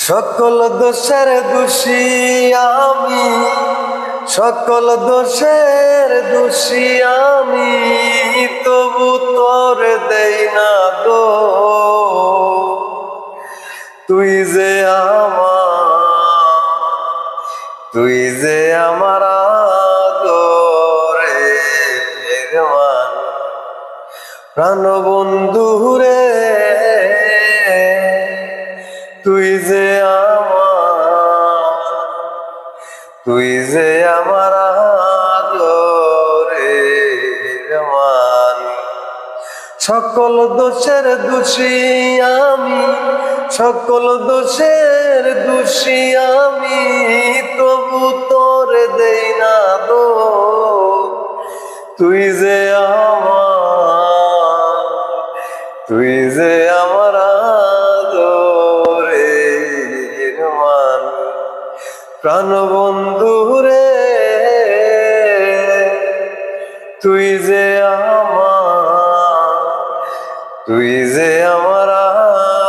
সকল দোষের দোষী আমি, সকল দোষের দোষী আমি, তবু তোর দেই না দো। তুই যে আমার আদরের মান, প্রাণ বন্ধু রে, তুই যে আমার আদরের মান। সকল দোষের দোষী আমি, সকল দোষের দোষী আমি, তবু তোর দেই না দো। তুই যে আমার আদরের মান, প্রাণ বন্ধু রে, তুই যে আমার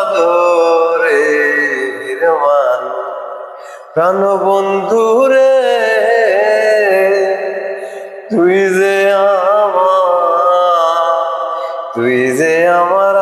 আদরের মান, প্রাণ বন্ধু রে, তুই যে আমার